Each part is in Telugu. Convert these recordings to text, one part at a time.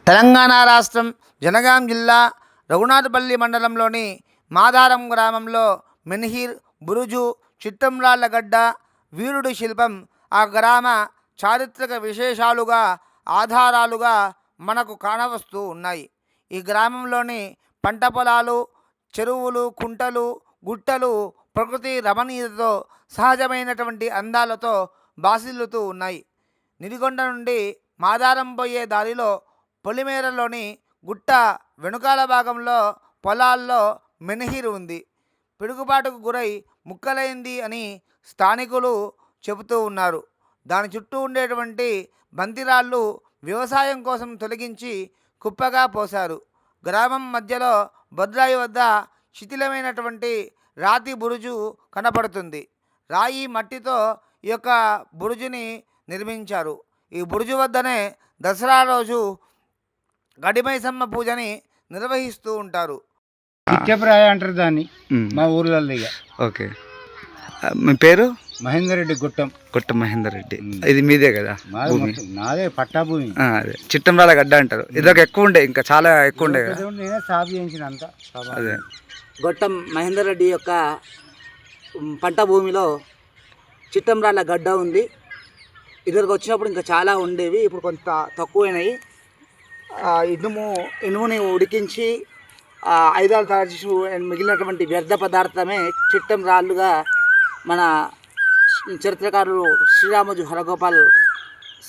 తెలంగాణ రాష్ట్రం జనగాం జిల్లా రఘునాథపల్లి మండలంలోని మాదారం గ్రామంలో మెన్హీర్ బురుజు, చిట్టంరాళ్లగడ్డ, వీరుడి శిల్పం ఆ గ్రామ చారిత్రక విశేషాలుగా ఆధారాలుగా మనకు కానవస్తూ ఉన్నాయి. ఈ గ్రామంలోని పంట పొలాలు, చెరువులు, కుంటలు, గుట్టలు ప్రకృతి రమణీయతతో సహజమైనటువంటి అందాలతో బాసిల్లుతూ ఉన్నాయి. నిడిగొండ నుండి మాదారం పోయే దారిలో పొలిమేరలోని గుట్ట వెనుకాల భాగంలో పొలాల్లో మెన్హీర్ ఉంది. పిడుగుపాటుకు గురై ముక్కలైంది అని స్థానికులు చెబుతూ ఉన్నారు. దాని చుట్టూ ఉండేటువంటి బంతిరాళ్ళు వ్యవసాయం కోసం తొలగించి కుప్పగా పోశారు. గ్రామం మధ్యలో బొడ్రాయి వద్ద శిథిలమైనటువంటి రాతి బురుజు కనపడుతుంది. రాయి మట్టితో ఈ యొక్క బురుజుని నిర్మించారు. ఈ బురుజు వద్దనే దసరా రోజు గడిమైసమ్మ పూజని నిర్వహిస్తూ ఉంటారు. పిచ్చప్రాయ అంటారు దాన్ని మా ఊర్లలో. ఇక ఓకే, మీ పేరు? మహేందర్ రెడ్డి గుట్టం. గుట్టం మహేందర్ రెడ్డి. ఇది మీదే కదా భూమి? నాదే పట్టా భూమి. అదే చిట్టంరాళ్లగడ్డ అంటారు. ఇదొక ఎక్కువ ఉండే, ఇంకా చాలా ఎక్కువ ఉండే కదా. నేనే సాగు చేయించిన అంతా. అదే గొట్టం మహేందర్ రెడ్డి యొక్క పంట భూమిలో చిట్టంరాళ్లగడ్డ ఉంది. ఇక్కడికి వచ్చినప్పుడు ఇంకా చాలా ఉండేవి, ఇప్పుడు కొంత తక్కువైనాయి. ఇనుముని ఉడికించి ఆయుధాలు తయారు చేసి మిగిలినటువంటి వ్యర్థ పదార్థమే చిట్టం రాళ్ళుగా మన చరిత్రకారులు శ్రీరామోజు హరగోపాల్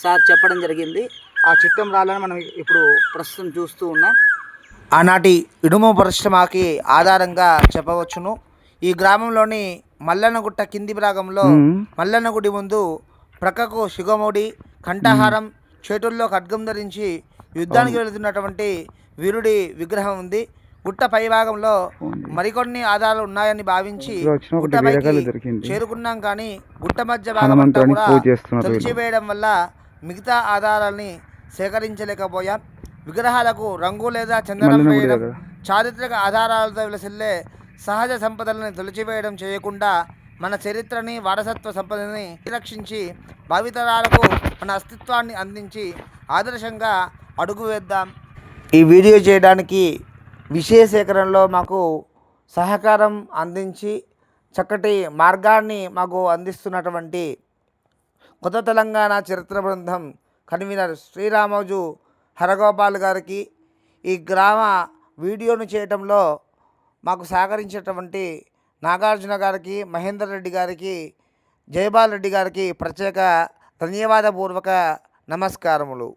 సార్ చెప్పడం జరిగింది. ఆ చిట్టం రాళ్ళని మనం ఇప్పుడు ప్రస్తుతం చూస్తూ ఉన్నాం. ఆనాటి ఇనుము పరిశ్రమకి ఆధారంగా చెప్పవచ్చును. ఈ గ్రామంలోని మల్లన్నగుట్ట కింది భాగంలో మల్లన్న గుడి ముందు ప్రక్కకు శిగమోడి, కంఠహారం, చేతుల్లో ఖడ్గం ధరించి యుద్ధానికి వెళుతున్నటువంటి వీరుడి విగ్రహం ఉంది. గుట్ట పై భాగంలో మరికొన్ని ఆధారాలు ఉన్నాయని భావించి గుట్టపైకి చేరుకున్నాం, కానీ గుట్ట మధ్య భాగం కూడా తొలిచివేయడం వల్ల మిగతా ఆధారాలని సేకరించలేకపోయాం. విగ్రహాలకు రంగు లేదా చందనం వేయడం, చారిత్రక ఆధారాలతో విలసిల్లే సహజ సంపదలని తొలిచివేయడం చేయకుండా మన చరిత్రని, వారసత్వ సంపదని రక్షించి భావితరాలకు మన అస్తిత్వాన్ని అందించి ఆదర్శంగా అడుగు వేద్దాం. ఈ వీడియో చేయడానికి విషయ సేకరణలో మాకు సహకారం అందించి చక్కటి మార్గాన్ని మాకు అందిస్తున్నటువంటి కొత్త తెలంగాణ చరిత్ర బృందం కన్వీనర్ శ్రీరామోజు హరగోపాల్ గారికి, ఈ గ్రామ వీడియోను చేయటంలో మాకు సహకరించేటువంటి నాగార్జున గారికి, మహేందర్ రెడ్డి గారికి, జయపాల్ రెడ్డి గారికి ప్రత్యేక ధన్యవాదపూర్వక నమస్కారములు.